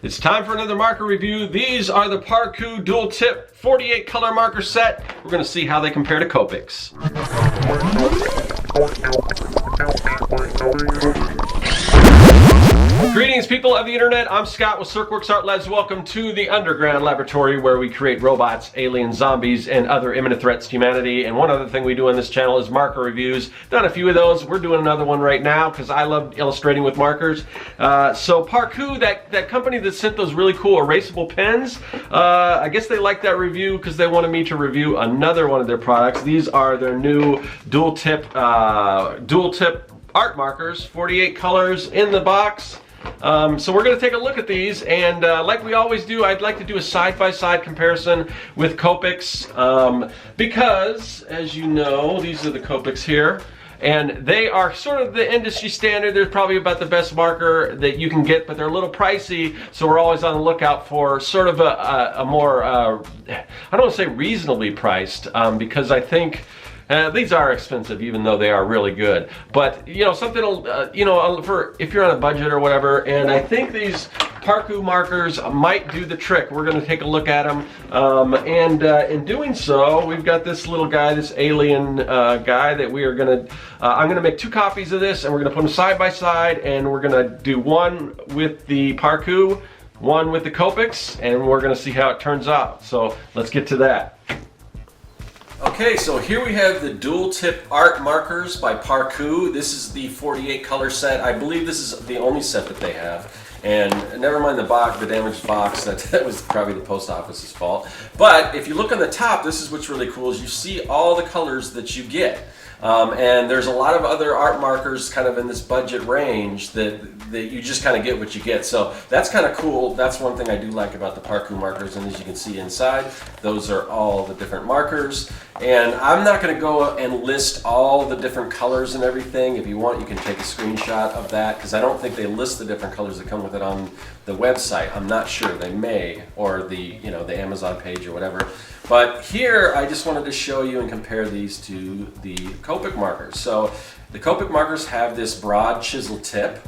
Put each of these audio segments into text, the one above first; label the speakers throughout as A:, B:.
A: It's time for another marker review. These are the Parkoo dual tip 48 color marker set. We're going to see how they compare to Copics. Greetings, people of the internet. I'm Scott with Serkworks Art Labs. Welcome to the underground laboratory where we create robots, aliens, zombies, and other imminent threats to humanity. And one other thing we do on this channel is marker reviews. Done a few of those. We're doing another one right now because I love illustrating with markers. So Parkoo, that company that sent those really cool erasable pens, I guess they liked that review because they wanted me to review another one of their products. These are their new dual tip art markers, 48 colors in the box. So we're going to take a look at these, and like we always do, I'd like to do a side-by-side comparison with Copics, because, as you know, these are the Copics here, and they are sort of the industry standard. They're probably about the best marker that you can get, but they're a little pricey, so we're always on the lookout for sort of a more, I don't want to say reasonably priced, because I think these are expensive, even though they are really good. But you know, something for if you're on a budget or whatever. And I think these Parkoo markers might do the trick. We're going to take a look at them, and in doing so, we've got this little guy, this alien guy that we are going to. I'm going to make two copies of this, and we're going to put them side by side, and we're going to do one with the Parkoo, one with the Copics, and we're going to see how it turns out. So let's get to that. Okay, so here we have the dual tip art markers by Parkoo. This is the 48 color set. I believe this is the only set that they have. And never mind the box, the damaged box, that was probably the post office's fault. But if you look on the top, this is what's really cool, is you see all the colors that you get. And there's a lot of other art markers kind of in this budget range that you just kind of get what you get. So that's kind of cool. That's one thing I do like about the Parkoo markers. And as you can see inside, those are all the different markers. And I'm not going to go and list all the different colors and everything. If you want, you can take a screenshot of that, because I don't think they list the different colors that come with it on the website. I'm not sure. They may, or the Amazon page or whatever. But here, I just wanted to show you and compare these to the Copic markers. So the Copic markers have this broad chisel tip,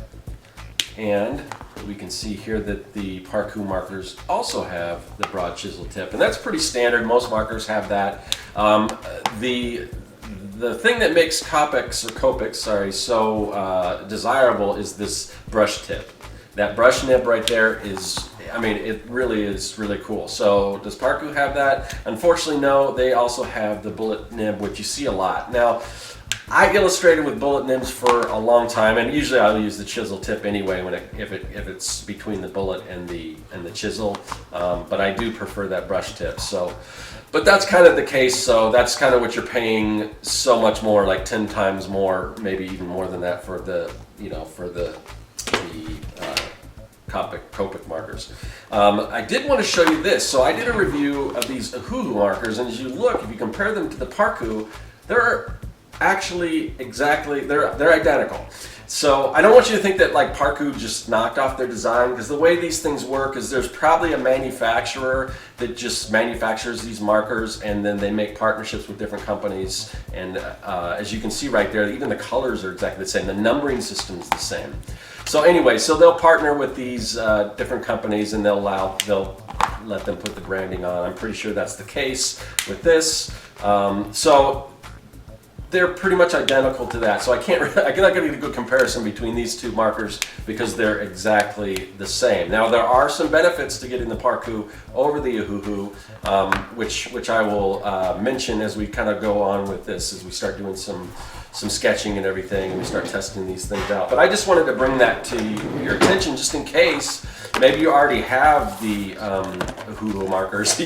A: and we can see here that the Parkoo markers also have the broad chisel tip, and that's pretty standard. Most markers have that. The thing that makes Copics, so desirable is this brush tip. That brush nib right there is, I mean, it really is really cool. So does Parkoo have that? Unfortunately, no. They also have the bullet nib, which you see a lot. Now, I illustrated with bullet nibs for a long time, and usually I'll use the chisel tip anyway if it's between the bullet and the chisel. But I do prefer that brush tip. But that's kind of the case. So that's kind of what you're paying so much more, like 10 times more, maybe even more than that for the Copic markers. I did want to show you this. So I did a review of these Uhuhu markers, and as you look, if you compare them to the Parkoo, they're actually they're identical. So I don't want you to think that like Parkoo just knocked off their design, because the way these things work is there's probably a manufacturer that just manufactures these markers, and then they make partnerships with different companies. And as you can see right there, even the colors are exactly the same. The numbering system is the same. So anyway, so they'll partner with these different companies, and they'll let them put the branding on. I'm pretty sure that's the case with this. So they're pretty much identical to that. So I'm not going to get a good comparison between these two markers because they're exactly the same. Now there are some benefits to getting the Parkoo over the Uhuhu, which I will mention as we kind of go on with this, as we start doing some sketching and everything, and we start testing these things out. But I just wanted to bring that to your attention, just in case maybe you already have the Uhuhu markers.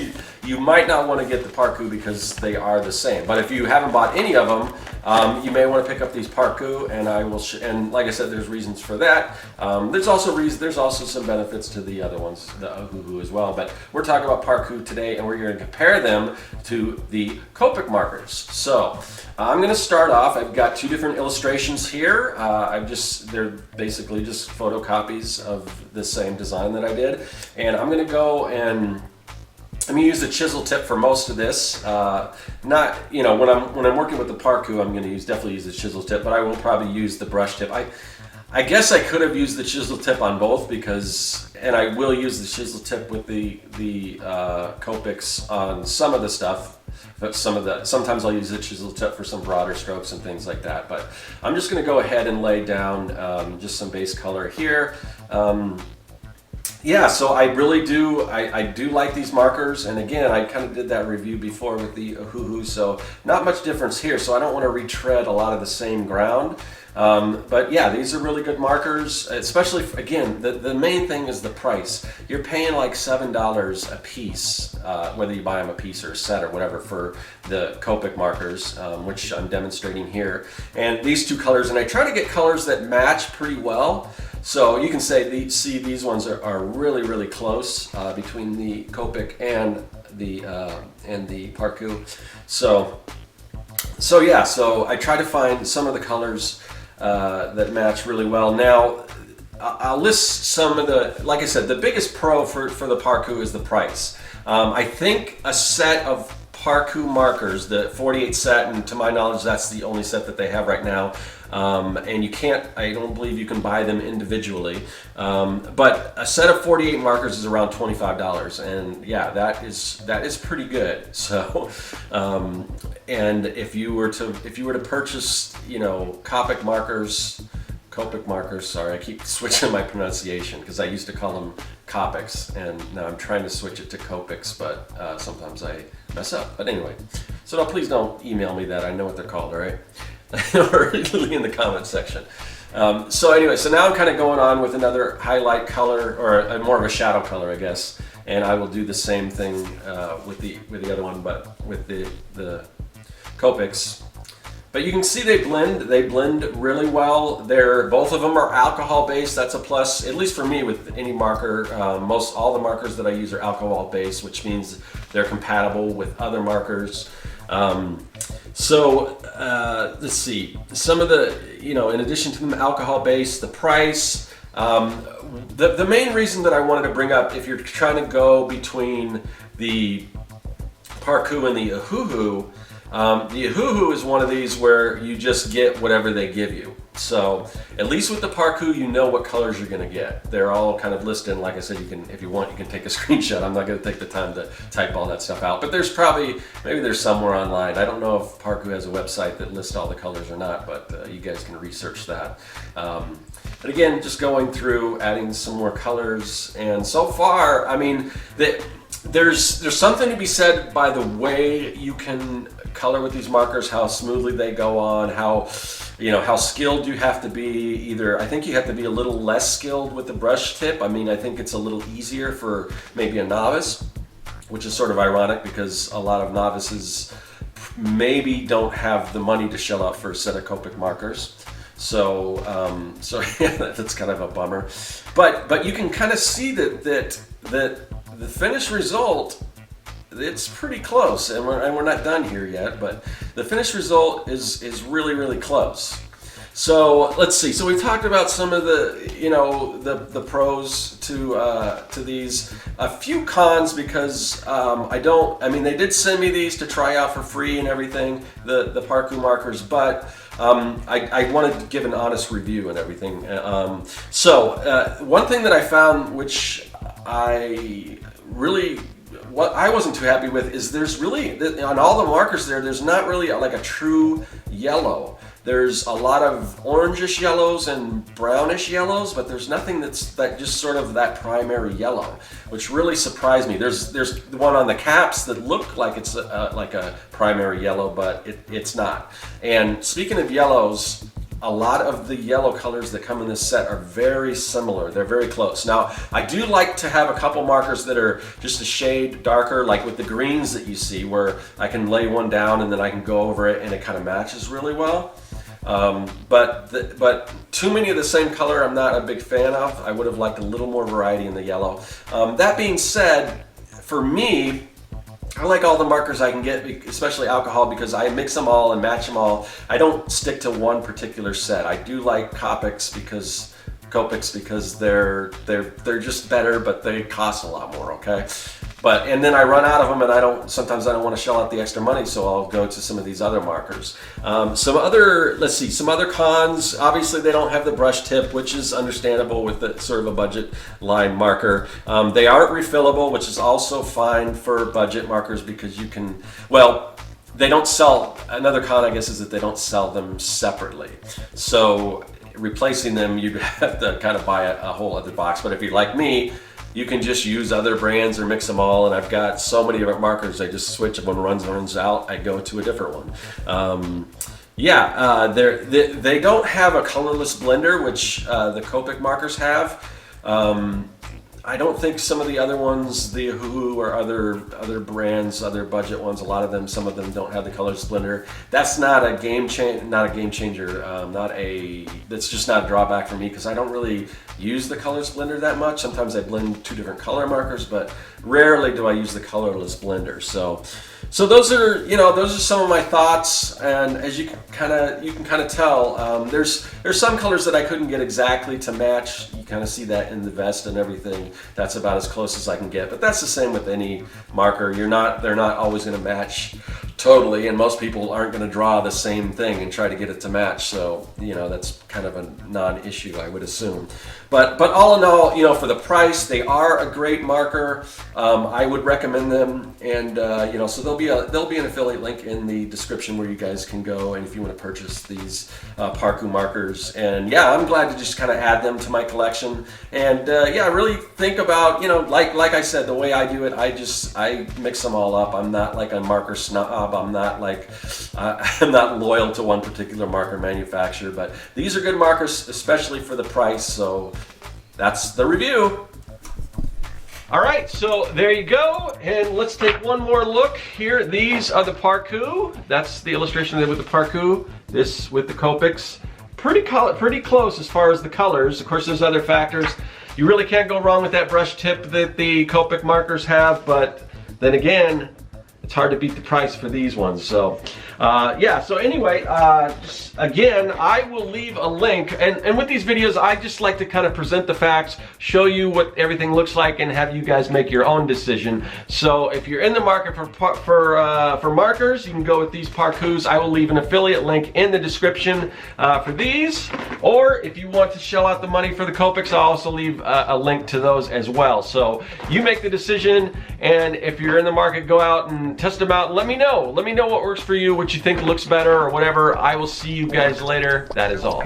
A: You might not want to get the Parkoo because they are the same. But if you haven't bought any of them, you may want to pick up these Parkoo, and I will. And like I said, there's reasons for that. There's also some benefits to the other ones, the Uhuhu as well. But we're talking about Parkoo today, and we're going to compare them to the Copic markers. So I'm going to start off. I've got two different illustrations here. They're basically just photocopies of the same design that I did, and I'm going to go and I'm going to use the chisel tip for most of this. When I'm working with the Parkoo, I'm going to definitely use the chisel tip, but I will probably use the brush tip. I guess I could have used the chisel tip on both because, and I will use the chisel tip with the Copics on some of the stuff. But sometimes I'll use the chisel tip for some broader strokes and things like that. But I'm just going to go ahead and lay down just some base color here. Yeah, so I really do, I do like these markers, and again, I kind of did that review before with the Ohuhu, so not much difference here, so I don't want to retread a lot of the same ground. But yeah, these are really good markers, especially, again, the main thing is the price. You're paying like $7 a piece, whether you buy them a piece or a set or whatever, for the Copic markers, which I'm demonstrating here. And these two colors, and I try to get colors that match pretty well. So you can see these ones are really, really close between the Copic and the Parkoo. So yeah, so I try to find some of the colors that match really well. Now, I'll list some of the, like I said, the biggest pro for the Parkoo is the price. I think a set of Parkoo markers, the 48 set, and to my knowledge that's the only set that they have right now, and you can't, I don't believe you can buy them individually, but a set of 48 markers is around $25, and yeah, that is pretty good. So and if you were to purchase, you know, Copic markers, sorry, I keep switching my pronunciation because I used to call them Copics, and now I'm trying to switch it to Copics, but sometimes I mess up. But anyway, so please don't email me that. I know what they're called, all right? Or in the comments section. So anyway, so now I'm kind of going on with another highlight color, or more of a shadow color, I guess. And I will do the same thing with the other one, but with the Copics. But you can see they blend really well. Both of them are alcohol based. That's a plus, at least for me with any marker. All the markers that I use are alcohol based, which means they're compatible with other markers. Let's see, some of the, you know, in addition to them alcohol based, the price, the main reason that I wanted to bring up, if you're trying to go between the Parkoo and the Ohuhu, the Ohuhu is one of these where you just get whatever they give you. So at least with the Parkoo, you know what colors you're going to get. They're all kind of listed, and like I said, you can, if you want, you can take a screenshot. I'm not going to take the time to type all that stuff out, but there's maybe there's somewhere online. I don't know if Parkoo has a website that lists all the colors or not, but you guys can research that. But again, just going through, adding some more colors, and so far, I mean, there's something to be said by the way you can color with these markers, how smoothly they go on, how skilled you have to be. Either I think you have to be a little less skilled with the brush tip. I mean, I think it's a little easier for maybe a novice, which is sort of ironic because a lot of novices maybe don't have the money to shell out for a set of Copic markers. So yeah, that's kind of a bummer. But you can kind of see that the finished result, it's pretty close, and we're not done here yet, but the finished result is really, really close. So let's see. So we talked about some of the, you know, the pros to these. A few cons because I mean, they did send me these to try out for free and everything, the Parkoo markers, but I wanted to give an honest review and everything. One thing that I found, which what I wasn't too happy with, is there's really, on all the markers there's not really like a true yellow. There's a lot of orangish yellows and brownish yellows, but there's nothing that's just sort of that primary yellow, which really surprised me. There's the one on the caps that look like it's like a primary yellow, but it's not. And speaking of yellows, a lot of the yellow colors that come in this set are very similar. They're very close. Now, I do like to have a couple markers that are just a shade darker, like with the greens that you see, where I can lay one down and then I can go over it and it kind of matches really well. But too many of the same color I'm not a big fan of. I would have liked a little more variety in the yellow. That being said, for me, I like all the markers I can get, especially alcohol, because I mix them all and match them all. I don't stick to one particular set. I do like Copics because they're just better, but they cost a lot more, okay? and then I run out of them, and sometimes I don't want to shell out the extra money, so I'll go to some of these other markers. Some other cons. Obviously, they don't have the brush tip, which is understandable with the sort of a budget line marker. They aren't refillable, which is also fine for budget markers because you can, well, they don't sell, another con I guess is that they don't sell them separately. So replacing them, you'd have to kind of buy a whole other box. But if you're like me, you can just use other brands or mix them all, and I've got so many different markers, I just switch. When one runs out, I go to a different one. They don't have a colorless blender, which the Copic markers have. I don't think some of the other othat's not a game changer. That's just not a drawback for me because I don't really use the colorless blender that much. Sometimes I blend two different color markers, but rarely do I use the colorless blender. So those are some of my thoughts, and as you can kind of tell, there's some colors that I couldn't get exactly to match. You kind of see that in the vest and everything. That's about as close as I can get, but that's the same with any marker. They're not always going to match totally, and most people aren't going to draw the same thing and try to get it to match. So that's kind of a non-issue, I would assume. But all in all, for the price, they are a great marker. I would recommend them, and so there'll be an affiliate link in the description where you guys can go, and if you want to purchase these Parkoo markers. And I'm glad to just kind of add them to my collection. And really think about, like I said, the way I do it, I mix them all up. I'm not like a marker snob. I'm not loyal to one particular marker manufacturer, but these are good markers, especially for the price. So that's the review. All right, so there you go, and let's take one more look here. These are the Parkoo. That's the illustration with the Parkoo. This with the Copics. Pretty close as far as the colors. Of course, there's other factors. You really can't go wrong with that brush tip that the Copic markers have, but then again, it's hard to beat the price for these ones. So so anyway, again, I will leave a link, and with these videos I just like to kind of present the facts, show you what everything looks like, and have you guys make your own decision. So if you're in the market for markers, you can go with these Parkoos. I will leave an affiliate link in the description for these, or if you want to shell out the money for the Copics, I'll also leave a link to those as well. So you make the decision, and if you're in the market, go out and test them out and let me know. Let me know what works for you, what you think looks better or whatever. I will see you guys later. That is all.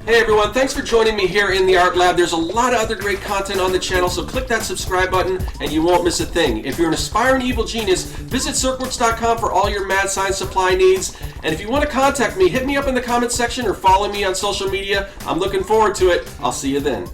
A: Hey everyone, thanks for joining me here in the Art Lab. There's a lot of other great content on the channel, so click that subscribe button and you won't miss a thing. If you're an aspiring evil genius, visit Serkworks.com for all your mad science supply needs. And if you want to contact me, hit me up in the comments section or follow me on social media. I'm looking forward to it. I'll see you then.